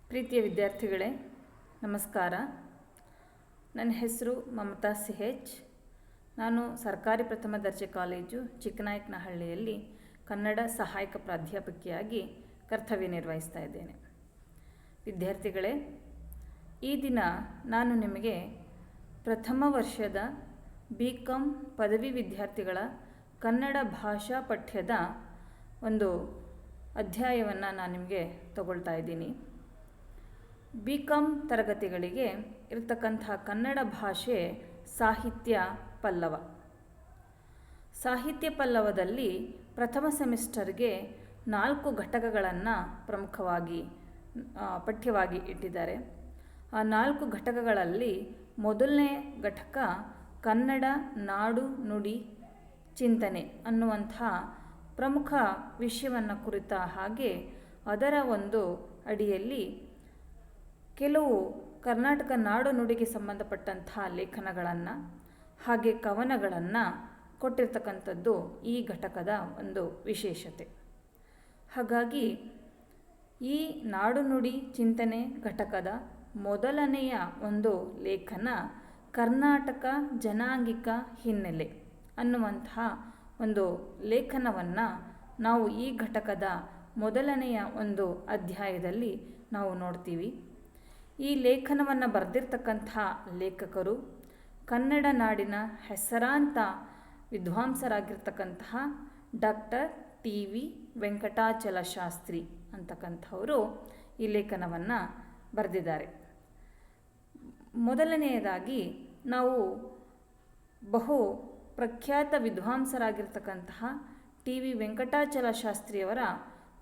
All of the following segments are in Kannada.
ಪ್ರೀತಿಯ ವಿದ್ಯಾರ್ಥಿಗಳೇ, ನಮಸ್ಕಾರ. ನನ್ನ ಹೆಸರು ಮಮತಾ CH. ನಾನು ಸರ್ಕಾರಿ ಪ್ರಥಮ ದರ್ಜೆ ಕಾಲೇಜು ಚಿಕ್ಕನಾಯಕನಹಳ್ಳಿಯಲ್ಲಿ ಕನ್ನಡ ಸಹಾಯಕ ಪ್ರಾಧ್ಯಾಪಕಿಯಾಗಿ ಕರ್ತವ್ಯ ನಿರ್ವಹಿಸ್ತಾ ಇದ್ದೇನೆ. ವಿದ್ಯಾರ್ಥಿಗಳೇ, ಈ ದಿನ ನಾನು ನಿಮಗೆ ಪ್ರಥಮ ವರ್ಷದ BCom ಪದವಿ ವಿದ್ಯಾರ್ಥಿಗಳ ಕನ್ನಡ ಭಾಷಾ ಪಠ್ಯದ ಒಂದು ಅಧ್ಯಾಯವನ್ನು ನಾನು ನಿಮಗೆ ತಗೊಳ್ತಾ ಇದ್ದೀನಿ. BCom ತರಗತಿಗಳಿಗೆ ಇರತಕ್ಕಂಥ ಕನ್ನಡ ಭಾಷೆ ಸಾಹಿತ್ಯ ಪಲ್ಲವ. ಸಾಹಿತ್ಯ ಪಲ್ಲವದಲ್ಲಿ ಪ್ರಥಮ ಸೆಮಿಸ್ಟರ್ಗೆ 4 ಘಟಕಗಳನ್ನು ಪ್ರಮುಖವಾಗಿ ಪಠ್ಯವಾಗಿ ಇಟ್ಟಿದ್ದಾರೆ. ಆ 4 ಘಟಕಗಳಲ್ಲಿ ಮೊದಲನೇ ಘಟಕ ಕನ್ನಡ ನಾಡು ನುಡಿ ಚಿಂತನೆ ಅನ್ನುವಂಥ ಪ್ರಮುಖ ವಿಷಯವನ್ನು ಕುರಿತ ಹಾಗೆ ಅದರ ಒಂದು ಅಡಿಯಲ್ಲಿ ಕೆಲವು ಕರ್ನಾಟಕ ನಾಡು ನುಡಿಗೆ ಸಂಬಂಧಪಟ್ಟಂಥ ಲೇಖನಗಳನ್ನು ಹಾಗೆ ಕವನಗಳನ್ನು ಕೊಟ್ಟಿರ್ತಕ್ಕಂಥದ್ದು ಈ ಘಟಕದ ಒಂದು ವಿಶೇಷತೆ. ಹಾಗಾಗಿ ಈ ನಾಡು ನುಡಿ ಚಿಂತನೆ ಘಟಕದ ಮೊದಲನೆಯ ಒಂದು ಲೇಖನ ಕರ್ನಾಟಕ ಜನಾಂಗಿಕ ಹಿನ್ನೆಲೆ ಅನ್ನುವಂಥ ಒಂದು ಲೇಖನವನ್ನು ನಾವು ಈ ಘಟಕದ ಮೊದಲನೆಯ ಒಂದು ಅಧ್ಯಾಯದಲ್ಲಿ ನಾವು ನೋಡ್ತೀವಿ. ಈ ಲೇಖನವನ್ನು ಬರೆದಿರ್ತಕ್ಕಂಥ ಲೇಖಕರು ಕನ್ನಡ ನಾಡಿನ ಹೆಸರಾಂತ ವಿದ್ವಾಂಸರಾಗಿರ್ತಕ್ಕಂತಹ ಡಾಕ್ಟರ್ TV ವೆಂಕಟಾಚಲ ಶಾಸ್ತ್ರಿ ಅಂತಕ್ಕಂಥವರು ಈ ಲೇಖನವನ್ನು ಬರೆದಿದ್ದಾರೆ. ಮೊದಲನೆಯದಾಗಿ ನಾವು ಬಹು ಪ್ರಖ್ಯಾತ ವಿದ್ವಾಂಸರಾಗಿರ್ತಕ್ಕಂತಹ TV ವೆಂಕಟಾಚಲ ಶಾಸ್ತ್ರಿಯವರ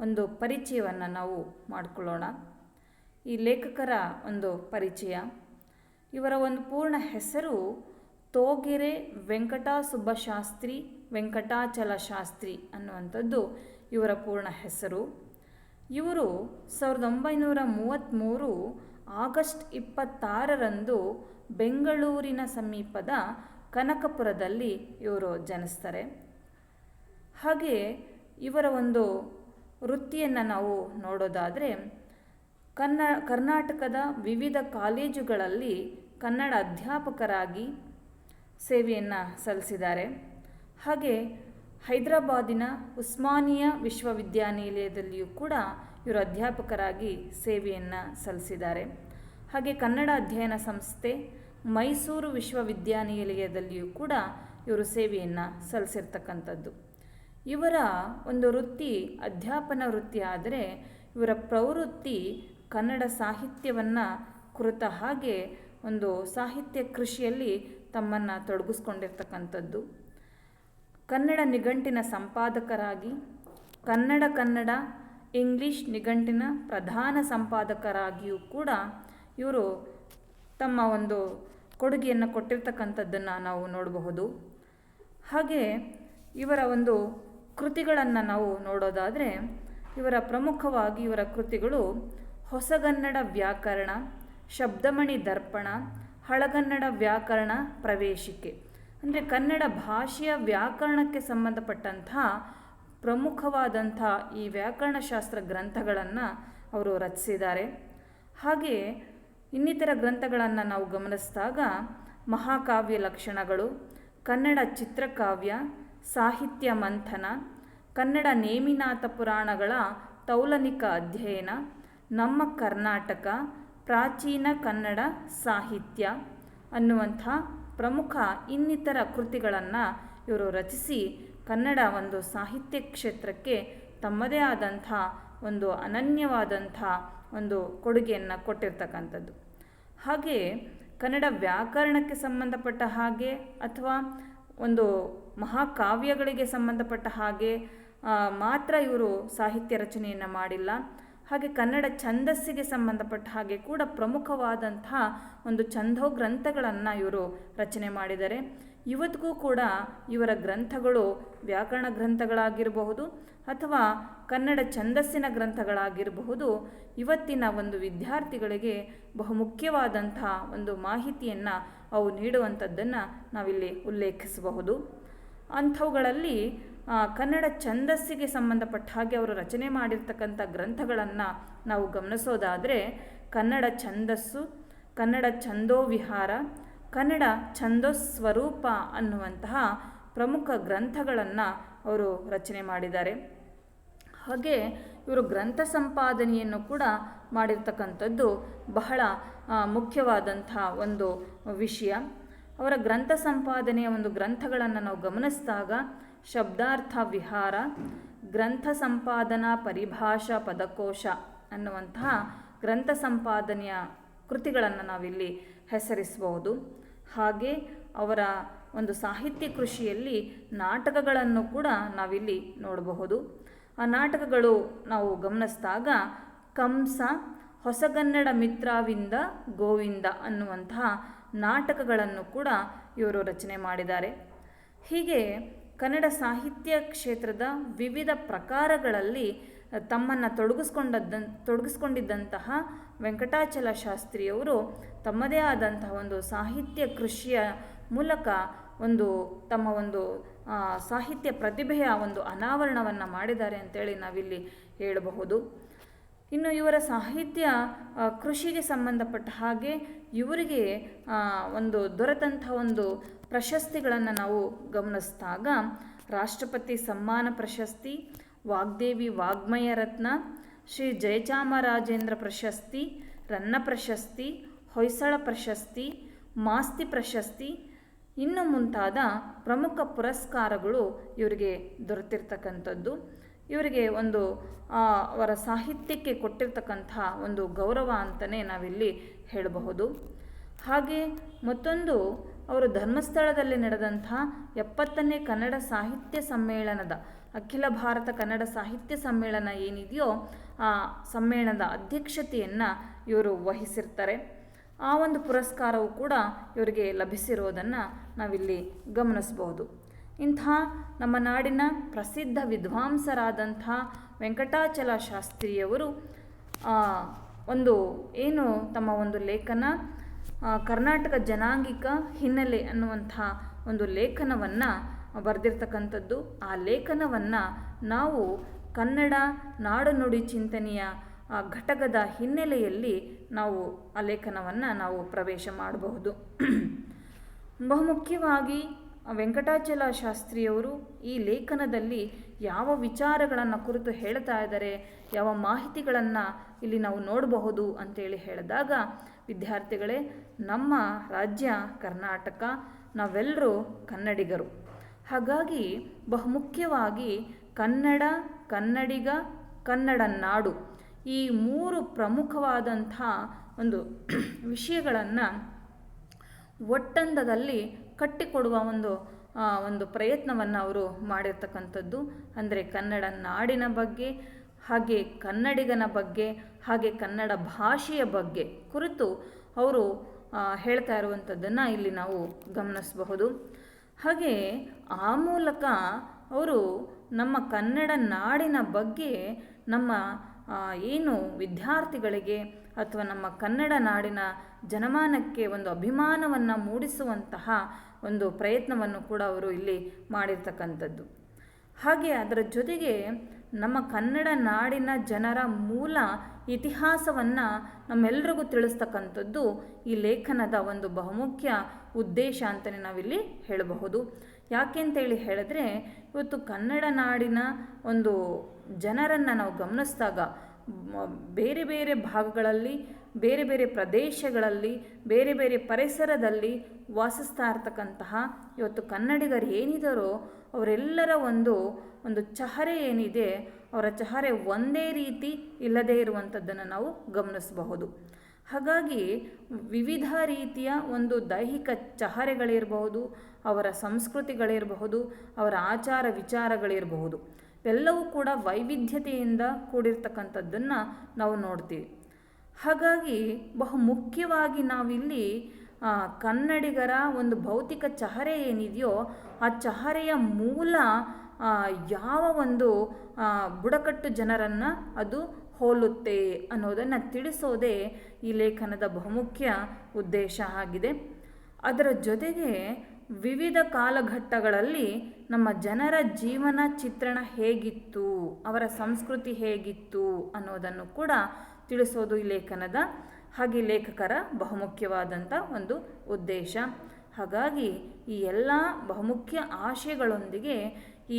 ಒಂದು ಪರಿಚಯವನ್ನು ನಾವು ಮಾಡಿಕೊಳ್ಳೋಣ. ಈ ಲೇಖಕರ ಒಂದು ಪರಿಚಯ. ಇವರ ಒಂದು ಪೂರ್ಣ ಹೆಸರು ತೋಗೆರೆ ವೆಂಕಟಸುಬ್ಬ ಶಾಸ್ತ್ರಿ ವೆಂಕಟಾಚಲ ಶಾಸ್ತ್ರಿ ಅನ್ನುವಂಥದ್ದು ಇವರ ಪೂರ್ಣ ಹೆಸರು. ಇವರು 1933 ಆಗಸ್ಟ್ 26ರಂದು ಬೆಂಗಳೂರಿನ ಸಮೀಪದ ಕನಕಪುರದಲ್ಲಿ ಇವರು ಜನಿಸ್ತಾರೆ. ಹಾಗೆ ಇವರ ಒಂದು ವೃತ್ತಿಯನ್ನು ನಾವು ನೋಡೋದಾದರೆ ಕರ್ನಾಟಕದ ವಿವಿಧ ಕಾಲೇಜುಗಳಲ್ಲಿ ಕನ್ನಡ ಅಧ್ಯಾಪಕರಾಗಿ ಸೇವೆಯನ್ನು ಸಲ್ಲಿಸಿದ್ದಾರೆ. ಹಾಗೆ ಹೈದರಾಬಾದಿನ ಉಸ್ಮಾನಿಯಾ ವಿಶ್ವವಿದ್ಯಾನಿಲಯದಲ್ಲಿಯೂ ಕೂಡ ಇವರು ಅಧ್ಯಾಪಕರಾಗಿ ಸೇವೆಯನ್ನು ಸಲ್ಲಿಸಿದ್ದಾರೆ. ಹಾಗೆ ಕನ್ನಡ ಅಧ್ಯಯನ ಸಂಸ್ಥೆ ಮೈಸೂರು ವಿಶ್ವವಿದ್ಯಾನಿಲಯದಲ್ಲಿಯೂ ಕೂಡ ಇವರು ಸೇವೆಯನ್ನು ಸಲ್ಲಿಸಿರ್ತಕ್ಕಂಥದ್ದು. ಇವರ ಒಂದು ವೃತ್ತಿ ಅಧ್ಯಾಪನ ವೃತ್ತಿ ಆದರೆ ಇವರ ಪ್ರವೃತ್ತಿ ಕನ್ನಡ ಸಾಹಿತ್ಯವನ್ನು ಕುರಿತ ಹಾಗೆ ಒಂದು ಸಾಹಿತ್ಯ ಕೃಷಿಯಲ್ಲಿ ತಮ್ಮನ್ನು ತೊಡಗಿಸ್ಕೊಂಡಿರ್ತಕ್ಕಂಥದ್ದು. ಕನ್ನಡ ನಿಘಂಟಿನ ಸಂಪಾದಕರಾಗಿ ಕನ್ನಡ ಇಂಗ್ಲಿಷ್ ನಿಘಂಟಿನ ಪ್ರಧಾನ ಸಂಪಾದಕರಾಗಿಯೂ ಕೂಡ ಇವರು ತಮ್ಮ ಒಂದು ಕೊಡುಗೆಯನ್ನು ಕೊಟ್ಟಿರ್ತಕ್ಕಂಥದ್ದನ್ನು ನಾವು ನೋಡಬಹುದು. ಹಾಗೆ ಇವರ ಒಂದು ಕೃತಿಗಳನ್ನು ನಾವು ನೋಡೋದಾದರೆ ಇವರ ಪ್ರಮುಖವಾಗಿ ಇವರ ಕೃತಿಗಳು ಹೊಸಗನ್ನಡ ವ್ಯಾಕರಣ, ಶಬ್ದಮಣಿ ದರ್ಪಣ, ಹಳಗನ್ನಡ ವ್ಯಾಕರಣ ಪ್ರವೇಶಿಕೆ. ಅಂದರೆ ಕನ್ನಡ ಭಾಷೆಯ ವ್ಯಾಕರಣಕ್ಕೆ ಸಂಬಂಧಪಟ್ಟಂಥ ಪ್ರಮುಖವಾದಂಥ ಈ ವ್ಯಾಕರಣಶಾಸ್ತ್ರ ಗ್ರಂಥಗಳನ್ನು ಅವರು ರಚಿಸಿದ್ದಾರೆ. ಹಾಗೆ ಇನ್ನಿತರ ಗ್ರಂಥಗಳನ್ನು ನಾವು ಗಮನಿಸಿದಾಗ ಮಹಾಕಾವ್ಯ ಲಕ್ಷಣಗಳು, ಕನ್ನಡ ಚಿತ್ರಕಾವ್ಯ, ಸಾಹಿತ್ಯ ಮಂಥನ, ಕನ್ನಡ ನೇಮಿನಾಥ ಪುರಾಣಗಳ ತೌಲನಿಕ ಅಧ್ಯಯನ, ನಮ್ಮ ಕರ್ನಾಟಕ, ಪ್ರಾಚೀನ ಕನ್ನಡ ಸಾಹಿತ್ಯ ಅನ್ನುವಂಥ ಪ್ರಮುಖ ಇನ್ನಿತರ ಕೃತಿಗಳನ್ನು ಇವರು ರಚಿಸಿ ಕನ್ನಡ ಒಂದು ಸಾಹಿತ್ಯ ಕ್ಷೇತ್ರಕ್ಕೆ ತಮ್ಮದೇ ಆದಂಥ ಒಂದು ಅನನ್ಯವಾದಂಥ ಒಂದು ಕೊಡುಗೆಯನ್ನು ಕೊಟ್ಟಿರ್ತಕ್ಕಂಥದ್ದು. ಹಾಗೆ ಕನ್ನಡ ವ್ಯಾಕರಣಕ್ಕೆ ಸಂಬಂಧಪಟ್ಟ ಹಾಗೆ ಅಥವಾ ಒಂದು ಮಹಾಕಾವ್ಯಗಳಿಗೆ ಸಂಬಂಧಪಟ್ಟ ಹಾಗೆ ಮಾತ್ರ ಇವರು ಸಾಹಿತ್ಯ ರಚನೆಯನ್ನು ಮಾಡಿಲ್ಲ. ಹಾಗೆ ಕನ್ನಡ ಛಂದಸ್ಸಿಗೆ ಸಂಬಂಧಪಟ್ಟ ಹಾಗೆ ಕೂಡ ಪ್ರಮುಖವಾದಂಥ ಒಂದು ಛಂದೋ ಗ್ರಂಥಗಳನ್ನು ಇವರು ರಚನೆ ಮಾಡಿದ್ದಾರೆ. ಇವತ್ತಿಗೂ ಕೂಡ ಇವರ ಗ್ರಂಥಗಳು ವ್ಯಾಕರಣ ಗ್ರಂಥಗಳಾಗಿರಬಹುದು ಅಥವಾ ಕನ್ನಡ ಛಂದಸ್ಸಿನ ಗ್ರಂಥಗಳಾಗಿರಬಹುದು ಇವತ್ತಿನ ಒಂದು ವಿದ್ಯಾರ್ಥಿಗಳಿಗೆ ಬಹುಮುಖ್ಯವಾದಂಥ ಒಂದು ಮಾಹಿತಿಯನ್ನು ಅವು ನೀಡುವಂಥದ್ದನ್ನು ನಾವಿಲ್ಲಿ ಉಲ್ಲೇಖಿಸಬಹುದು. ಅಂಥವುಗಳಲ್ಲಿ ಕನ್ನಡ ಛಂದಸ್ಸಿಗೆ ಸಂಬಂಧಪಟ್ಟ ಹಾಗೆ ಅವರು ರಚನೆ ಮಾಡಿರ್ತಕ್ಕಂಥ ಗ್ರಂಥಗಳನ್ನು ನಾವು ಗಮನಿಸೋದಾದರೆ ಕನ್ನಡ ಛಂದಸ್ಸು, ಕನ್ನಡ ಛಂದೋವಿಹಾರ, ಕನ್ನಡ ಛಂದೋಸ್ವರೂಪ ಅನ್ನುವಂತಹ ಪ್ರಮುಖ ಗ್ರಂಥಗಳನ್ನು ಅವರು ರಚನೆ ಮಾಡಿದ್ದಾರೆ. ಹಾಗೆ ಇವರು ಗ್ರಂಥ ಸಂಪಾದನೆಯನ್ನು ಕೂಡ ಮಾಡಿರ್ತಕ್ಕಂಥದ್ದು ಬಹಳ ಮುಖ್ಯವಾದಂಥ ಒಂದು ವಿಷಯ. ಅವರ ಗ್ರಂಥ ಸಂಪಾದನೆಯ ಒಂದು ಗ್ರಂಥಗಳನ್ನು ನಾವು ಗಮನಿಸಿದಾಗ ಶಬ್ದಾರ್ಥ ವಿಹಾರ, ಗ್ರಂಥ ಸಂಪಾದನಾ ಪರಿಭಾಷಾ ಪದಕೋಶ ಅನ್ನುವಂತಹ ಗ್ರಂಥ ಸಂಪಾದನೆಯ ಕೃತಿಗಳನ್ನು ನಾವಿಲ್ಲಿ ಹೆಸರಿಸಬಹುದು. ಹಾಗೆ ಅವರ ಒಂದು ಸಾಹಿತ್ಯ ಕೃಷಿಯಲ್ಲಿ ನಾಟಕಗಳನ್ನು ಕೂಡ ನಾವಿಲ್ಲಿ ನೋಡಬಹುದು. ಆ ನಾಟಕಗಳು ನಾವು ಗಮನಿಸಿದಾಗ ಕಂಸ, ಹೊಸಗನ್ನಡ ಮಿತ್ರವಿಂದ ಗೋವಿಂದ ಅನ್ನುವಂತಹ ನಾಟಕಗಳನ್ನು ಕೂಡ ಇವರು ರಚನೆ ಮಾಡಿದ್ದಾರೆ. ಹೀಗೆ ಕನ್ನಡ ಸಾಹಿತ್ಯ ಕ್ಷೇತ್ರದ ವಿವಿಧ ಪ್ರಕಾರಗಳಲ್ಲಿ ತಮ್ಮನ್ನು ತೊಡಗಿಸ್ಕೊಂಡಿದ್ದಂತಹ ವೆಂಕಟಾಚಲ ಶಾಸ್ತ್ರಿಯವರು ತಮ್ಮದೇ ಆದಂತಹ ಒಂದು ಸಾಹಿತ್ಯ ಕೃಷಿಯ ಮೂಲಕ ತಮ್ಮ ಒಂದು ಸಾಹಿತ್ಯ ಪ್ರತಿಭೆಯ ಒಂದು ಅನಾವರಣವನ್ನು ಮಾಡಿದ್ದಾರೆ ಅಂತೇಳಿ ನಾವಿಲ್ಲಿ ಹೇಳಬಹುದು. ಇನ್ನು ಇವರ ಸಾಹಿತ್ಯ ಕೃಷಿಗೆ ಸಂಬಂಧಪಟ್ಟ ಹಾಗೆ ಇವರಿಗೆ ದೊರೆತಂಥ ಒಂದು ಪ್ರಶಸ್ತಿಗಳನ್ನು ನಾವು ಗಮನಿಸಿದಾಗ ರಾಷ್ಟ್ರಪತಿ ಸಮ್ಮಾನ ಪ್ರಶಸ್ತಿ, ವಾಗ್ದೇವಿ ವಾಗ್ಮಯ ರತ್ನ, ಶ್ರೀ ಜಯಚಾಮರಾಜೇಂದ್ರ ಪ್ರಶಸ್ತಿ, ರನ್ನ ಪ್ರಶಸ್ತಿ, ಹೊಯ್ಸಳ ಪ್ರಶಸ್ತಿ, ಮಾಸ್ತಿ ಪ್ರಶಸ್ತಿ ಇನ್ನು ಮುಂತಾದ ಪ್ರಮುಖ ಪುರಸ್ಕಾರಗಳು ಇವರಿಗೆ ದೊರೆತಿರ್ತಕ್ಕಂಥದ್ದು. ಇವರಿಗೆ ಅವರ ಸಾಹಿತ್ಯಕ್ಕೆ ಕೊಟ್ಟಿರ್ತಕ್ಕಂಥ ಒಂದು ಗೌರವ ಅಂತಲೇ ನಾವಿಲ್ಲಿ ಹೇಳಬಹುದು. ಹಾಗೆ ಮತ್ತೊಂದು, ಅವರು ಧರ್ಮಸ್ಥಳದಲ್ಲಿ ನಡೆದಂಥ 70ನೇ ಕನ್ನಡ ಸಾಹಿತ್ಯ ಸಮ್ಮೇಳನದ ಅಖಿಲ ಭಾರತ ಕನ್ನಡ ಸಾಹಿತ್ಯ ಸಮ್ಮೇಳನ ಏನಿದೆಯೋ ಆ ಸಮ್ಮೇಳನದ ಅಧ್ಯಕ್ಷತೆಯನ್ನು ಇವರು ವಹಿಸಿರ್ತಾರೆ. ಆ ಒಂದು ಪುರಸ್ಕಾರವು ಕೂಡ ಇವರಿಗೆ ಲಭಿಸಿರೋದನ್ನು ನಾವಿಲ್ಲಿ ಗಮನಿಸಬಹುದು. ಇಂಥ ನಮ್ಮ ನಾಡಿನ ಪ್ರಸಿದ್ಧ ವಿದ್ವಾಂಸರಾದಂಥ ವೆಂಕಟಾಚಲ ಶಾಸ್ತ್ರಿಯವರು ತಮ್ಮ ಒಂದು ಲೇಖನ ಕರ್ನಾಟಕ ಜನಾಂಗಿಕ ಹಿನ್ನೆಲೆ ಅನ್ನುವಂಥ ಒಂದು ಲೇಖನವನ್ನು ಬರೆದಿರ್ತಕ್ಕಂಥದ್ದು. ಆ ಲೇಖನವನ್ನು ನಾವು ಕನ್ನಡ ನಾಡು ನುಡಿ ಚಿಂತನೆಯ ಘಟಕದ ಹಿನ್ನೆಲೆಯಲ್ಲಿ ನಾವು ಆ ಲೇಖನವನ್ನು ನಾವು ಪ್ರವೇಶ ಮಾಡಬಹುದು. ಬಹುಮುಖ್ಯವಾಗಿ ವೆಂಕಟಾಚಲ ಶಾಸ್ತ್ರಿಯವರು ಈ ಲೇಖನದಲ್ಲಿ ಯಾವ ವಿಚಾರಗಳನ್ನು ಕುರಿತು ಹೇಳ್ತಾ ಇದ್ದಾರೆ, ಯಾವ ಮಾಹಿತಿಗಳನ್ನು ಇಲ್ಲಿ ನಾವು ನೋಡಬಹುದು ಅಂತೇಳಿ ಹೇಳಿದಾಗ, ವಿದ್ಯಾರ್ಥಿಗಳೇ, ನಮ್ಮ ರಾಜ್ಯ ಕರ್ನಾಟಕ, ನಾವೆಲ್ಲರೂ ಕನ್ನಡಿಗರು. ಹಾಗಾಗಿ ಬಹುಮುಖ್ಯವಾಗಿ ಕನ್ನಡ, ಕನ್ನಡಿಗ, ಕನ್ನಡ ನಾಡು ಈ 3 ಪ್ರಮುಖವಾದಂಥ ಒಂದು ವಿಷಯಗಳನ್ನು ಒಟ್ಟಂದದಲ್ಲಿ ಕಟ್ಟಿಕೊಡುವ ಒಂದು ಪ್ರಯತ್ನವನ್ನು ಅವರು ಮಾಡಿರ್ತಕ್ಕಂಥದ್ದು. ಅಂದರೆ ಕನ್ನಡ ನಾಡಿನ ಬಗ್ಗೆ, ಹಾಗೆ ಕನ್ನಡಿಗನ ಬಗ್ಗೆ, ಹಾಗೆ ಕನ್ನಡ ಭಾಷೆಯ ಬಗ್ಗೆ ಕುರಿತು ಅವರು ಹೇಳ್ತಾ ಇರುವಂಥದ್ದನ್ನು ಇಲ್ಲಿ ನಾವು ಗಮನಿಸಬಹುದು. ಹಾಗೆ ಆ ಮೂಲಕ ಅವರು ನಮ್ಮ ಕನ್ನಡ ನಾಡಿನ ಬಗ್ಗೆ ನಮ್ಮ ಏನು ವಿದ್ಯಾರ್ಥಿಗಳಿಗೆ ಅಥವಾ ನಮ್ಮ ಕನ್ನಡ ನಾಡಿನ ಜನಮಾನಕ್ಕೆ ಒಂದು ಅಭಿಮಾನವನ್ನು ಮೂಡಿಸುವಂತಹ ಒಂದು ಪ್ರಯತ್ನವನ್ನು ಕೂಡ ಅವರು ಇಲ್ಲಿ ಮಾಡಿರ್ತಕ್ಕಂಥದ್ದು. ಹಾಗೆ ಅದರ ಜೊತೆಗೆ ನಮ್ಮ ಕನ್ನಡ ನಾಡಿನ ಜನರ ಮೂಲ ಇತಿಹಾಸವನ್ನು ನಮ್ಮೆಲ್ಲರಿಗೂ ತಿಳಿಸ್ತಕ್ಕಂಥದ್ದು ಈ ಲೇಖನದ ಒಂದು ಬಹುಮುಖ್ಯ ಉದ್ದೇಶ ಅಂತಲೇ ನಾವಿಲ್ಲಿ ಹೇಳಬಹುದು. ಯಾಕೆಂತೇಳಿ ಹೇಳಿದ್ರೆ, ಇವತ್ತು ಕನ್ನಡ ನಾಡಿನ ಒಂದು ಜನರನ್ನು ನಾವು ಗಮನಿಸಿದಾಗ ಬೇರೆ ಬೇರೆ ಭಾಗಗಳಲ್ಲಿ, ಬೇರೆ ಬೇರೆ ಪ್ರದೇಶಗಳಲ್ಲಿ, ಬೇರೆ ಬೇರೆ ಪರಿಸರದಲ್ಲಿ ವಾಸಿಸ್ತಾ ಇರ್ತಕ್ಕಂತಹ ಇವತ್ತು ಕನ್ನಡಿಗರು ಏನಿದಾರೋ ಅವರೆಲ್ಲರ ಒಂದು ಚಹರೆ ಏನಿದೆ, ಅವರ ಚಹರೆ ಒಂದೇ ರೀತಿ ಇಲ್ಲದೇ ಇರುವಂಥದ್ದನ್ನು ನಾವು ಗಮನಿಸಬಹುದು. ಹಾಗಾಗಿ ವಿವಿಧ ರೀತಿಯ ಒಂದು ದೈಹಿಕ ಚಹರೆಗಳಿರಬಹುದು, ಅವರ ಸಂಸ್ಕೃತಿಗಳಿರಬಹುದು, ಅವರ ಆಚಾರ ವಿಚಾರಗಳಿರಬಹುದು, ಎಲ್ಲವೂ ಕೂಡ ವೈವಿಧ್ಯತೆಯಿಂದ ಕೂಡಿರ್ತಕ್ಕಂಥದ್ದನ್ನು ನಾವು ನೋಡ್ತೀವಿ. ಹಾಗಾಗಿ ಬಹುಮುಖ್ಯವಾಗಿ ನಾವಿಲ್ಲಿ ಕನ್ನಡಿಗರ ಒಂದು ಭೌತಿಕ ಚಹರೆ ಏನಿದೆಯೋ ಆ ಚಹರೆಯ ಮೂಲ ಯಾವ ಒಂದು ಬುಡಕಟ್ಟು ಜನರನ್ನು ಅದು ಹೋಲುತ್ತೆ ಅನ್ನೋದನ್ನು ತಿಳಿಸೋದೇ ಈ ಲೇಖನದ ಬಹುಮುಖ್ಯ ಉದ್ದೇಶ ಆಗಿದೆ. ಅದರ ಜೊತೆಗೆ ವಿವಿಧ ಕಾಲಘಟ್ಟಗಳಲ್ಲಿ ನಮ್ಮ ಜನರ ಜೀವನ ಚಿತ್ರಣ ಹೇಗಿತ್ತು, ಅವರ ಸಂಸ್ಕೃತಿ ಹೇಗಿತ್ತು ಅನ್ನೋದನ್ನು ಕೂಡ ತಿಳಿಸೋದು ಈ ಲೇಖನದ ಹಾಗೆ ಲೇಖಕರ ಬಹುಮುಖ್ಯವಾದಂಥ ಒಂದು ಉದ್ದೇಶ. ಹಾಗಾಗಿ ಈ ಎಲ್ಲ ಬಹುಮುಖ್ಯ ಆಶಯಗಳೊಂದಿಗೆ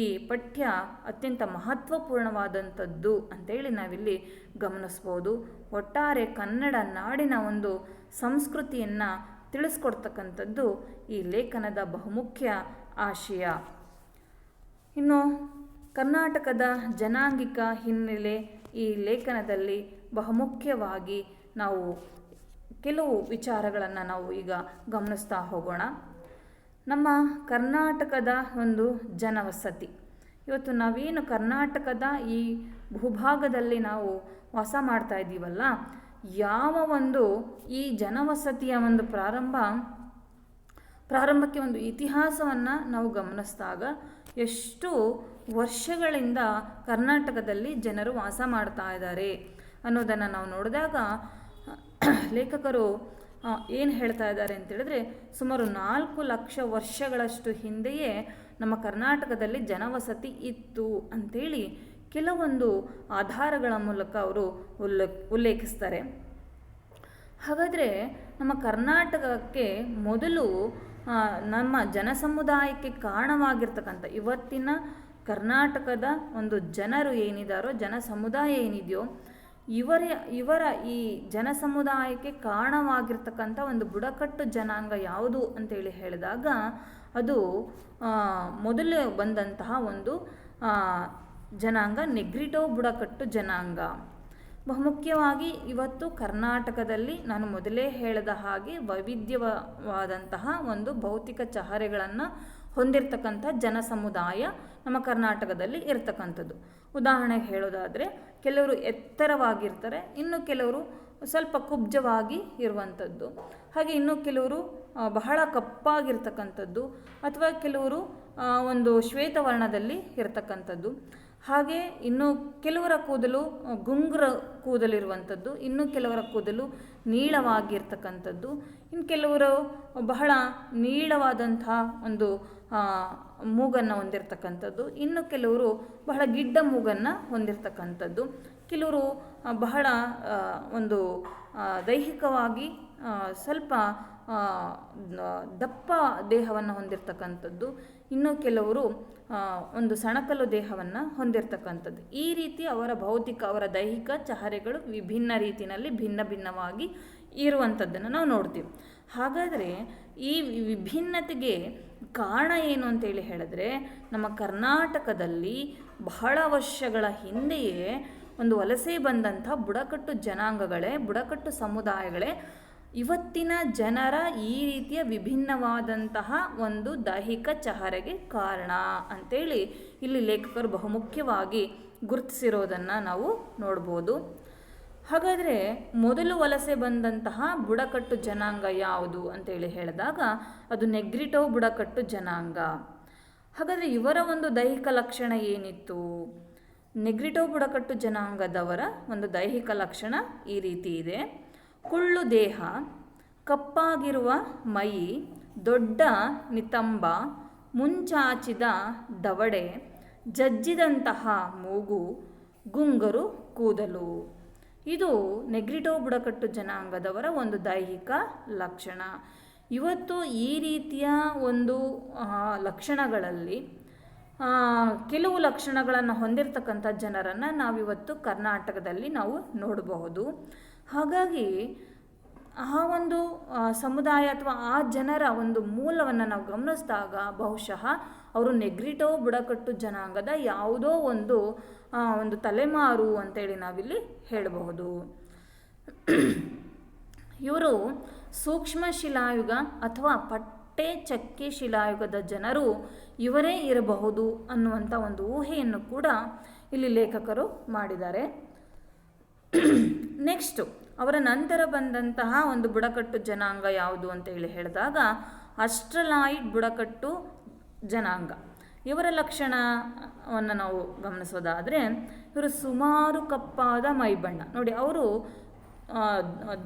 ಈ ಪಠ್ಯ ಅತ್ಯಂತ ಮಹತ್ವಪೂರ್ಣವಾದಂಥದ್ದು ಅಂತೇಳಿ ನಾವಿಲ್ಲಿ ಗಮನಿಸ್ಬೋದು. ಒಟ್ಟಾರೆ ಕನ್ನಡ ನಾಡಿನ ಒಂದು ಸಂಸ್ಕೃತಿಯನ್ನು ತಿಳಿಸ್ಕೊಡ್ತಕ್ಕಂಥದ್ದು ಈ ಲೇಖನದ ಬಹುಮುಖ್ಯ ಆಶಯ. ಇನ್ನು ಕರ್ನಾಟಕದ ಜನಾಂಗಿಕ ಹಿನ್ನೆಲೆ ಈ ಲೇಖನದಲ್ಲಿ ಬಹುಮುಖ್ಯವಾಗಿ ನಾವು ಕೆಲವು ವಿಚಾರಗಳನ್ನು ನಾವು ಈಗ ಗಮನಿಸ್ತಾ ಹೋಗೋಣ. ನಮ್ಮ ಕರ್ನಾಟಕದ ಒಂದು ಜನವಸತಿ, ಇವತ್ತು ನಾವೇನು ಕರ್ನಾಟಕದ ಈ ಭೂಭಾಗದಲ್ಲಿ ನಾವು ವಾಸ ಮಾಡ್ತಾ ಇದ್ದೀವಲ್ಲ, ಯಾವ ಒಂದು ಈ ಜನವಸತಿಯ ಒಂದು ಪ್ರಾರಂಭಕ್ಕೆ ಒಂದು ಇತಿಹಾಸವನ್ನು ನಾವು ಗಮನಿಸಿದಾಗ ಎಷ್ಟು ವರ್ಷಗಳಿಂದ ಕರ್ನಾಟಕದಲ್ಲಿ ಜನರು ವಾಸ ಮಾಡ್ತಾ ಇದ್ದಾರೆ ಅನ್ನೋದನ್ನು ನಾವು ನೋಡಿದಾಗ ಲೇಖಕರು ಏನು ಹೇಳ್ತಾ ಇದ್ದಾರೆ ಅಂತೇಳಿದ್ರೆ, ಸುಮಾರು 4 ಲಕ್ಷ ವರ್ಷಗಳಷ್ಟು ಹಿಂದೆಯೇ ನಮ್ಮ ಕರ್ನಾಟಕದಲ್ಲಿ ಜನವಸತಿ ಇತ್ತು ಅಂಥೇಳಿ ಕೆಲವೊಂದು ಆಧಾರಗಳ ಮೂಲಕ ಅವರು ಉಲ್ಲೇಖಿಸ್ತಾರೆ. ಹಾಗಾದರೆ ನಮ್ಮ ಕರ್ನಾಟಕಕ್ಕೆ ಮೊದಲು ನಮ್ಮ ಜನಸಮುದಾಯಕ್ಕೆ ಕಾರಣವಾಗಿರ್ತಕ್ಕಂಥ ಇವತ್ತಿನ ಕರ್ನಾಟಕದ ಒಂದು ಜನರು ಏನಿದ್ದಾರೋ, ಜನಸಮುದಾಯ ಏನಿದೆಯೋ, ಇವರ ಈ ಜನಸಮುದಾಯಕ್ಕೆ ಕಾರಣವಾಗಿರ್ತಕ್ಕಂಥ ಒಂದು ಬುಡಕಟ್ಟು ಜನಾಂಗ ಯಾವುದು ಅಂತೇಳಿ ಹೇಳಿದಾಗ ಅದು ಮೊದಲು ಬಂದಂತಹ ಒಂದು ಜನಾಂಗ ನೆಗ್ರಿಟೋ ಬುಡಕಟ್ಟು ಜನಾಂಗ. ಬಹುಮುಖ್ಯವಾಗಿ ಇವತ್ತು ಕರ್ನಾಟಕದಲ್ಲಿ ನಾನು ಮೊದಲೇ ಹೇಳಿದ ಹಾಗೆ ವೈವಿಧ್ಯವಾದಂತಹ ಒಂದು ಭೌತಿಕ ಚಹರೆಗಳನ್ನು ಹೊಂದಿರತಕ್ಕಂಥ ಜನಸಮುದಾಯ ನಮ್ಮ ಕರ್ನಾಟಕದಲ್ಲಿ ಇರ್ತಕ್ಕಂಥದ್ದು. ಉದಾಹರಣೆಗೆ ಹೇಳೋದಾದರೆ, ಕೆಲವರು ಎತ್ತರವಾಗಿರ್ತಾರೆ, ಇನ್ನು ಕೆಲವರು ಸ್ವಲ್ಪ ಕುಬ್ಜವಾಗಿ ಇರುವಂಥದ್ದು, ಹಾಗೆ ಇನ್ನು ಕೆಲವರು ಬಹಳ ಕಪ್ಪಾಗಿರ್ತಕ್ಕಂಥದ್ದು, ಅಥವಾ ಕೆಲವರು ಒಂದು ಶ್ವೇತವರ್ಣದಲ್ಲಿ ಇರತಕ್ಕಂಥದ್ದು. ಹಾಗೆ ಇನ್ನು ಕೆಲವರ ಕೂದಲು ಗುಂಗುರ ಕೂದಲಿರುವಂಥದ್ದು, ಇನ್ನು ಕೆಲವರ ಕೂದಲು ನೀಳವಾಗಿರ್ತಕ್ಕಂಥದ್ದು, ಇನ್ನು ಕೆಲವರು ಬಹಳ ನೀಳವಾದಂಥ ಒಂದು ಮೂಗನ್ನು ಹೊಂದಿರತಕ್ಕಂಥದ್ದು, ಇನ್ನು ಕೆಲವರು ಬಹಳ ಗಿಡ್ಡ ಮೂಗನ್ನು ಹೊಂದಿರತಕ್ಕಂಥದ್ದು, ಕೆಲವರು ಬಹಳ ಒಂದು ದೈಹಿಕವಾಗಿ ಸ್ವಲ್ಪ ದಪ್ಪ ದೇಹವನ್ನು ಹೊಂದಿರತಕ್ಕಂಥದ್ದು, ಇನ್ನು ಕೆಲವರು ಒಂದು ಸಣಕಲು ದೇಹವನ್ನು ಹೊಂದಿರತಕ್ಕಂಥದ್ದು. ಈ ರೀತಿ ಅವರ ದೈಹಿಕ ಚಹರೆಗಳು ವಿಭಿನ್ನ ರೀತಿಯಲ್ಲಿ ಭಿನ್ನವಾಗಿ ಇರುವಂಥದ್ದನ್ನು ನಾವು ನೋಡ್ತೀವಿ. ಹಾಗಾದರೆ ಈ ವಿಭಿನ್ನತೆಗೆ ಕಾರಣ ಏನು ಅಂತೇಳಿ ಹೇಳಿದ್ರೆ, ನಮ್ಮ ಕರ್ನಾಟಕದಲ್ಲಿ ಬಹಳ ವರ್ಷಗಳ ಹಿಂದೆಯೇ ಒಂದು ವಲಸೆ ಬಂದಂಥ ಬುಡಕಟ್ಟು ಸಮುದಾಯಗಳೇ ಇವತ್ತಿನ ಜನರ ಈ ರೀತಿಯ ವಿಭಿನ್ನವಾದಂತಹ ಒಂದು ದೈಹಿಕ ಚಹರೆಗೆ ಕಾರಣ ಅಂತೇಳಿ ಇಲ್ಲಿ ಲೇಖಕರು ಬಹುಮುಖ್ಯವಾಗಿ ಗುರುತಿಸಿರೋದನ್ನು ನಾವು ನೋಡ್ಬೋದು. ಹಾಗಾದರೆ ಮೊದಲು ವಲಸೆ ಬಂದಂತಹ ಬುಡಕಟ್ಟು ಜನಾಂಗ ಯಾವುದು ಅಂತೇಳಿ ಹೇಳಿದಾಗ ಅದು ನೆಗ್ರಿಟೋ ಬುಡಕಟ್ಟು ಜನಾಂಗ. ಹಾಗಾದರೆ ಇವರ ಒಂದು ದೈಹಿಕ ಲಕ್ಷಣ ಏನಿತ್ತು? ನೆಗ್ರಿಟೋ ಬುಡಕಟ್ಟು ಜನಾಂಗದವರ ಒಂದು ದೈಹಿಕ ಲಕ್ಷಣ ಈ ರೀತಿ ಇದೆ: ಕುಳ್ಳು ದೇಹ, ಕಪ್ಪಾಗಿರುವ ಮೈ, ದೊಡ್ಡ ನಿತಂಬ, ಮುಂಚಾಚಿದ ದವಡೆ, ಜಜ್ಜಿದಂತಹ ಮೂಗು, ಗುಂಗರು ಕೂದಲು. ಇದು ನೆಗ್ರಿಟೋ ಬುಡಕಟ್ಟು ಜನಾಂಗದವರ ಒಂದು ದೈಹಿಕ ಲಕ್ಷಣ. ಇವತ್ತು ಈ ರೀತಿಯ ಒಂದು ಲಕ್ಷಣಗಳಲ್ಲಿ ಕೆಲವು ಲಕ್ಷಣಗಳನ್ನು ಹೊಂದಿರತಕ್ಕಂಥ ಜನರನ್ನು ನಾವಿವತ್ತು ಕರ್ನಾಟಕದಲ್ಲಿ ನಾವು ನೋಡಬಹುದು. ಹಾಗಾಗಿ ಆ ಒಂದು ಸಮುದಾಯ ಅಥವಾ ಆ ಜನರ ಒಂದು ಮೂಲವನ್ನು ನಾವು ಗಮನಿಸಿದಾಗ ಬಹುಶಃ ಅವರು ನೆಗ್ರಿಟೋ ಬುಡಕಟ್ಟು ಜನಾಂಗದ ಯಾವುದೋ ಒಂದು ತಲೆಮಾರು ಅಂತೇಳಿ ನಾವಿಲ್ಲಿ ಹೇಳಬಹುದು. ಇವರು ಸೂಕ್ಷ್ಮ ಶಿಲಾಯುಗ ಅಥವಾ ಪಟ್ಟೆ ಚಕ್ಕೆ ಶಿಲಾಯುಗದ ಜನರು ಇವರೇ ಇರಬಹುದು ಅನ್ನುವಂಥ ಒಂದು ಊಹೆಯನ್ನು ಕೂಡ ಇಲ್ಲಿ ಲೇಖಕರು ಮಾಡಿದ್ದಾರೆ. ನೆಕ್ಸ್ಟು ಅವರ ನಂತರ ಬಂದಂತಹ ಒಂದು ಬುಡಕಟ್ಟು ಜನಾಂಗ ಯಾವುದು ಅಂತೇಳಿ ಹೇಳಿದಾಗ ಆಸ್ಟ್ರಲಾಯ್ಡ್ ಬುಡಕಟ್ಟು ಜನಾಂಗ. ಇವರ ಲಕ್ಷಣವನ್ನು ನಾವು ಗಮನಿಸೋದಾದರೆ, ಇವರು ಸುಮಾರು ಕಪ್ಪಾದ ಮೈಬಣ್ಣ. ನೋಡಿ, ಅವರು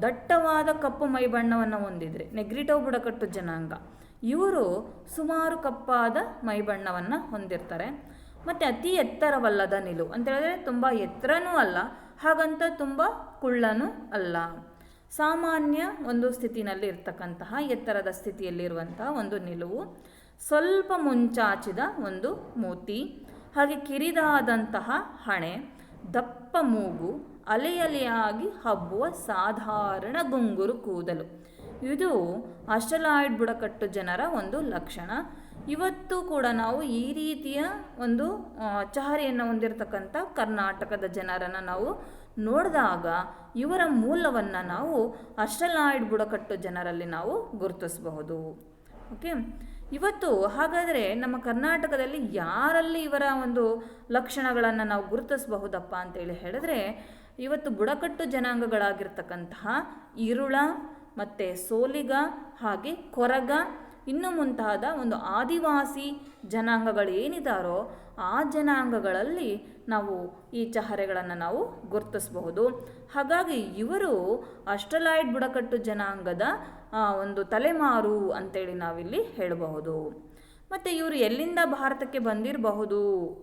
ದಟ್ಟವಾದ ಕಪ್ಪು ಮೈಬಣ್ಣವನ್ನು ಹೊಂದಿದ್ರೆ ನೆಗ್ರಿಟೋ ಬುಡಕಟ್ಟು ಜನಾಂಗ, ಇವರು ಸುಮಾರು ಕಪ್ಪಾದ ಮೈಬಣ್ಣವನ್ನು ಹೊಂದಿರ್ತಾರೆ. ಮತ್ತು ಅತಿ ಎತ್ತರವಲ್ಲದ ನಿಲುವು ಅಂತ ಹೇಳಿದ್ರೆ ತುಂಬ ಎತ್ತರನೂ ಅಲ್ಲ, ಹಾಗಂತ ತುಂಬ ಕುಳ್ಳನೂ ಅಲ್ಲ. ಸಾಮಾನ್ಯ ಒಂದು ಸ್ಥಿತಿನಲ್ಲಿ ಇರ್ತಕ್ಕಂತಹ ಎತ್ತರದ ಸ್ಥಿತಿಯಲ್ಲಿರುವಂತಹ ಒಂದು ನಿಲುವು, ಸ್ವಲ್ಪ ಮುಂಚಾಚಿದ ಒಂದು ಮೂತಿ, ಹಾಗೆ ಕಿರಿದಾದಂತಹ ಹಣೆ, ದಪ್ಪ ಮೂಗು, ಅಲೆಯಾಗಿ ಹಬ್ಬುವ ಸಾಧಾರಣ ಗುಂಗುರು ಕೂದಲು. ಇದು ಆಸ್ಟ್ರಲಾಯ್ಡ್ ಬುಡಕಟ್ಟು ಜನರ ಒಂದು ಲಕ್ಷಣ. ಇವತ್ತು ಕೂಡ ನಾವು ಈ ರೀತಿಯ ಒಂದು ಚಹರೆಯನ್ನು ಹೊಂದಿರತಕ್ಕಂಥ ಕರ್ನಾಟಕದ ಜನರನ್ನು ನಾವು ನೋಡಿದಾಗ ಇವರ ಮೂಲವನ್ನು ನಾವು ಆಸ್ಟ್ರಲಾಯ್ಡ್ ಬುಡಕಟ್ಟು ಜನರಲ್ಲಿ ನಾವು ಗುರುತಿಸಬಹುದು. ಓಕೆ, ಇವತ್ತು ಹಾಗಾದರೆ ನಮ್ಮ ಕರ್ನಾಟಕದಲ್ಲಿ ಯಾರಲ್ಲಿ ಇವರ ಒಂದು ಲಕ್ಷಣಗಳನ್ನು ನಾವು ಗುರುತಿಸಬಹುದಪ್ಪ ಅಂತೇಳಿ ಹೇಳಿದ್ರೆ, ಇವತ್ತು ಬುಡಕಟ್ಟು ಜನಾಂಗಗಳಾಗಿರ್ತಕ್ಕಂತಹ ಇರುಳ ಮತ್ತು ಸೋಲಿಗ ಹಾಗೆ ಕೊರಗ ಇನ್ನು ಮುಂತಾದ ಒಂದು ಆದಿವಾಸಿ ಜನಾಂಗಗಳು ಏನಿದಾರೋ ಆ ಜನಾಂಗಗಳಲ್ಲಿ ನಾವು ಈ ಚಹರೆಗಳನ್ನು ನಾವು ಗುರುತಿಸಬಹುದು. ಹಾಗಾಗಿ ಇವರು ಆಸ್ಟ್ರಲಾಯ್ಡ್ ಬುಡಕಟ್ಟು ಜನಾಂಗದ ಒಂದು ತಲೆಮಾರು ಅಂತೇಳಿ ನಾವಿಲ್ಲಿ ಹೇಳಬಹುದು. ಮತ್ತು ಇವರು ಎಲ್ಲಿಂದ ಭಾರತಕ್ಕೆ ಬಂದಿರಬಹುದು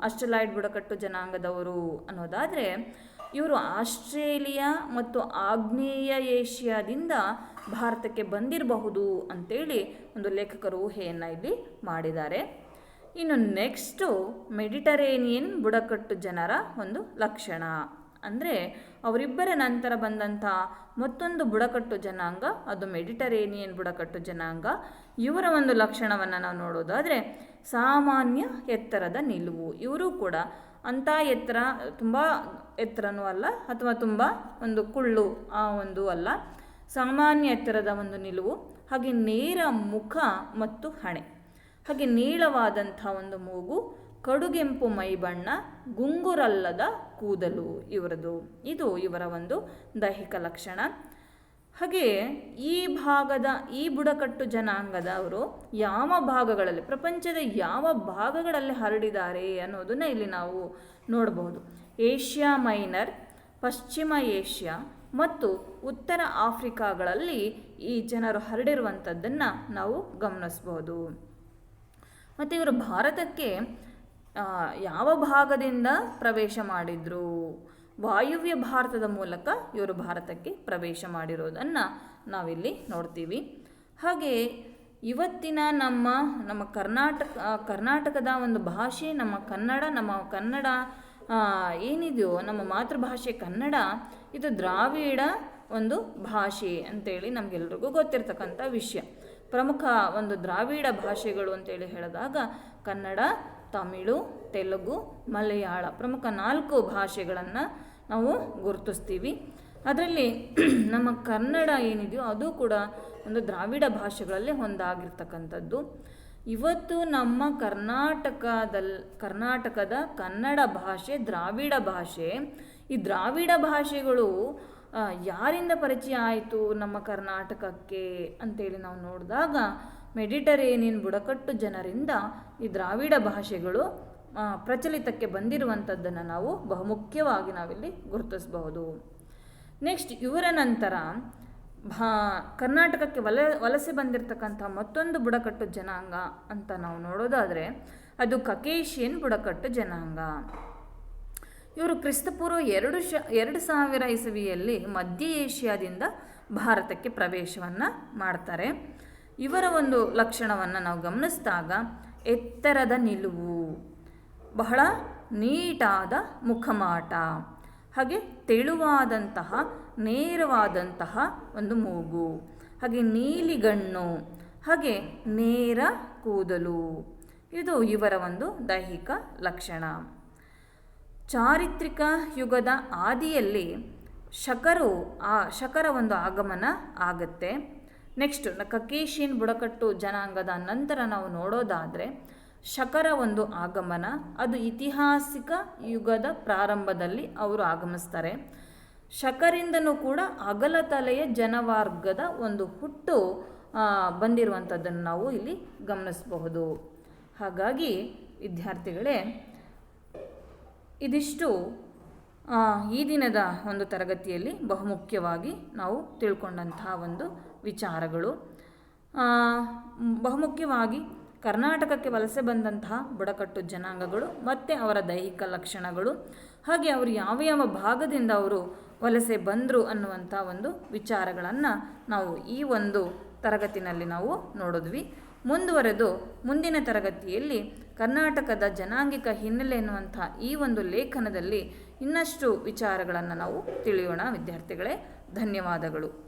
ಆಸ್ಟ್ರಲಾಯ್ಡ್ ಬುಡಕಟ್ಟು ಜನಾಂಗದವರು ಅನ್ನೋದಾದರೆ, ಇವರು ಆಸ್ಟ್ರೇಲಿಯಾ ಮತ್ತು ಆಗ್ನೇಯ ಏಷ್ಯಾದಿಂದ ಭಾರತಕ್ಕೆ ಬಂದಿರಬಹುದು ಅಂತೇಳಿ ಒಂದು ಲೇಖಕರು ಊಹೆಯನ್ನು ಇಲ್ಲಿ ಮಾಡಿದ್ದಾರೆ. ಇನ್ನು ನೆಕ್ಸ್ಟು ಮೆಡಿಟರೇನಿಯನ್ ಬುಡಕಟ್ಟು ಜನರ ಒಂದು ಲಕ್ಷಣ ಅಂದರೆ, ಅವರಿಬ್ಬರ ನಂತರ ಬಂದಂಥ ಮತ್ತೊಂದು ಬುಡಕಟ್ಟು ಜನಾಂಗ ಅದು ಮೆಡಿಟರೇನಿಯನ್ ಬುಡಕಟ್ಟು ಜನಾಂಗ. ಇವರ ಒಂದು ಲಕ್ಷಣವನ್ನು ನಾವು ನೋಡೋದಾದರೆ, ಸಾಮಾನ್ಯ ಎತ್ತರದ ನಿಲುವು. ಇವರು ಕೂಡ ಅಂಥ ಎತ್ತರ, ತುಂಬ ಎತ್ತರನೂ ಅಲ್ಲ ಅಥವಾ ತುಂಬ ಒಂದು ಕುಳ್ಳು ಒಂದು ಅಲ್ಲ, ಸಾಮಾನ್ಯ ಎತ್ತರದ ಒಂದು ನಿಲುವು, ಹಾಗೆ ನೇರ ಮುಖ ಮತ್ತು ಹಣೆ, ಹಾಗೆ ನೀಳವಾದಂಥ ಒಂದು ಮೂಗು, ಕಡುಗೆಂಪು ಮೈಬಣ್ಣ, ಗುಂಗುರಲ್ಲದ ಕೂದಲು ಇವರದು. ಇದು ಇವರ ಒಂದು ದೈಹಿಕ ಲಕ್ಷಣ. ಹಾಗೆ ಈ ಬುಡಕಟ್ಟು ಜನಾಂಗದವರು ಯಾವ ಭಾಗಗಳಲ್ಲಿ, ಪ್ರಪಂಚದ ಯಾವ ಭಾಗಗಳಲ್ಲಿ ಹರಡಿದ್ದಾರೆ ಅನ್ನೋದನ್ನು ಇಲ್ಲಿ ನಾವು ನೋಡಬಹುದು. ಏಷ್ಯಾ ಮೈನರ್, ಪಶ್ಚಿಮ ಏಷ್ಯಾ ಮತ್ತು ಉತ್ತರ ಆಫ್ರಿಕಾಗಳಲ್ಲಿ ಈ ಜನರು ಹರಡಿರುವಂಥದ್ದನ್ನು ನಾವು ಗಮನಿಸಬಹುದು. ಮತ್ತು ಇವರು ಭಾರತಕ್ಕೆ ಯಾವ ಭಾಗದಿಂದ ಪ್ರವೇಶ ಮಾಡಿದರು? ವಾಯುವ್ಯ ಭಾರತದ ಮೂಲಕ ಇವರು ಭಾರತಕ್ಕೆ ಪ್ರವೇಶ ಮಾಡಿರೋದನ್ನು ನಾವಿಲ್ಲಿ ನೋಡ್ತೀವಿ. ಹಾಗೆ ಇವತ್ತಿನ ನಮ್ಮ ಕರ್ನಾಟಕದ ಒಂದು ಭಾಷೆ ನಮ್ಮ ಕನ್ನಡ ಏನಿದೆಯೋ, ನಮ್ಮ ಮಾತೃಭಾಷೆ ಕನ್ನಡ, ಇದು ದ್ರಾವಿಡ ಒಂದು ಭಾಷೆ ಅಂತೇಳಿ ನಮಗೆಲ್ರಿಗೂ ಗೊತ್ತಿರ್ತಕ್ಕಂಥ ವಿಷಯ. ಪ್ರಮುಖ ಒಂದು ದ್ರಾವಿಡ ಭಾಷೆಗಳು ಅಂತೇಳಿ ಹೇಳಿದಾಗ ಕನ್ನಡ, ತಮಿಳು, ತೆಲುಗು, ಮಲಯಾಳ ಪ್ರಮುಖ 4 ಭಾಷೆಗಳನ್ನು ನಾವು ಗುರುತಿಸ್ತೀವಿ. ಅದರಲ್ಲಿ ನಮ್ಮ ಕನ್ನಡ ಏನಿದೆಯೋ ಅದು ಕೂಡ ಒಂದು ದ್ರಾವಿಡ ಭಾಷೆಗಳಲ್ಲಿ ಒಂದಾಗಿರ್ತಕ್ಕಂಥದ್ದು. ಇವತ್ತು ನಮ್ಮ ಕರ್ನಾಟಕದ ಕನ್ನಡ ಭಾಷೆ ದ್ರಾವಿಡ ಭಾಷೆ. ಈ ದ್ರಾವಿಡ ಭಾಷೆಗಳು ಯಾರಿಂದ ಪರಿಚಯ ಆಯಿತು ನಮ್ಮ ಕರ್ನಾಟಕಕ್ಕೆ ಅಂತೇಳಿ ನಾವು ನೋಡಿದಾಗ, ಮೆಡಿಟರೇನಿಯನ್ ಬುಡಕಟ್ಟು ಜನರಿಂದ ಈ ದ್ರಾವಿಡ ಭಾಷೆಗಳು ಪ್ರಚಲಿತಕ್ಕೆ ಬಂದಿರುವಂಥದ್ದನ್ನು ನಾವು ಬಹುಮುಖ್ಯವಾಗಿ ನಾವಿಲ್ಲಿ ಗುರುತಿಸಬಹುದು. ನೆಕ್ಸ್ಟ್ ಇವರ ನಂತರ ಕರ್ನಾಟಕಕ್ಕೆ ವಲಸೆ ಬಂದಿರತಕ್ಕಂಥ ಮತ್ತೊಂದು ಬುಡಕಟ್ಟು ಜನಾಂಗ ಅಂತ ನಾವು ನೋಡೋದಾದರೆ ಅದು ಕಕೇಶಿಯನ್ ಬುಡಕಟ್ಟು ಜನಾಂಗ. ಇವರು ಕ್ರಿಸ್ತಪೂರ್ವ 2000 ಇಸವಿಯಲ್ಲಿ ಮಧ್ಯ ಏಷ್ಯಾದಿಂದ ಭಾರತಕ್ಕೆ ಪ್ರವೇಶವನ್ನು ಮಾಡ್ತಾರೆ. ಇವರ ಒಂದು ಲಕ್ಷಣವನ್ನು ನಾವು ಗಮನಿಸಿದಾಗ ಎತ್ತರದ ನಿಲುವು, ಬಹಳ ನೀಟಾದ ಮುಖಮಾಟ, ಹಾಗೆ ತೆಳುವಾದಂತಹ ನೇರವಾದಂತಹ ಒಂದು ಮೂಗು, ಹಾಗೆ ನೀಲಿಗಣ್ಣು, ಹಾಗೆ ನೇರ ಕೂದಲು. ಇದು ಇವರ ಒಂದು ದೈಹಿಕ ಲಕ್ಷಣ. ಚಾರಿತ್ರಿಕ ಯುಗದ ಆದಿಯಲ್ಲಿ ಶಕರ ಒಂದು ಆಗಮನ ಆಗುತ್ತೆ. ನೆಕ್ಸ್ಟ್ ಕಕೇಶಿಯನ್ ಬುಡಕಟ್ಟು ಜನಾಂಗದ ನಂತರ ನಾವು ನೋಡೋದಾದರೆ ಶಕರ ಒಂದು ಆಗಮನ, ಅದು ಐತಿಹಾಸಿಕ ಯುಗದ ಪ್ರಾರಂಭದಲ್ಲಿ ಅವರು ಆಗಮಿಸ್ತಾರೆ. ಶಕರಿಂದನೂ ಕೂಡ ಅಗಲತಲೆಯ ಜನವರ್ಗದ ಒಂದು ಹುಟ್ಟು ಬಂದಿರುವಂಥದ್ದನ್ನು ನಾವು ಇಲ್ಲಿ ಗಮನಿಸಬಹುದು. ಹಾಗಾಗಿ ವಿದ್ಯಾರ್ಥಿಗಳೇ, ಇದಿಷ್ಟು ಈ ದಿನದ ಒಂದು ತರಗತಿಯಲ್ಲಿ ಬಹುಮುಖ್ಯವಾಗಿ ನಾವು ತಿಳ್ಕೊಂಡಂತಹ ಒಂದು ವಿಚಾರಗಳು. ಬಹುಮುಖ್ಯವಾಗಿ ಕರ್ನಾಟಕಕ್ಕೆ ವಲಸೆ ಬಂದಂತಹ ಬುಡಕಟ್ಟು ಜನಾಂಗಗಳು ಮತ್ತು ಅವರ ದೈಹಿಕ ಲಕ್ಷಣಗಳು, ಹಾಗೆ ಅವರು ಯಾವ ಭಾಗದಿಂದ ಅವರು ವಲಸೆ ಬಂದರು ಅನ್ನುವಂಥ ಒಂದು ವಿಚಾರಗಳನ್ನು ನಾವು ಈ ಒಂದು ತರಗತಿನಲ್ಲಿ ನಾವು ನೋಡಿದ್ವಿ. ಮುಂದುವರೆದು ಮುಂದಿನ ತರಗತಿಯಲ್ಲಿ ಕರ್ನಾಟಕದ ಜನಾಂಗಿಕ ಹಿನ್ನೆಲೆ ಎನ್ನುವಂಥ ಈ ಒಂದು ಲೇಖನದಲ್ಲಿ ಇನ್ನಷ್ಟು ವಿಚಾರಗಳನ್ನು ನಾವು ತಿಳಿಯೋಣ ವಿದ್ಯಾರ್ಥಿಗಳೇ. ಧನ್ಯವಾದಗಳು.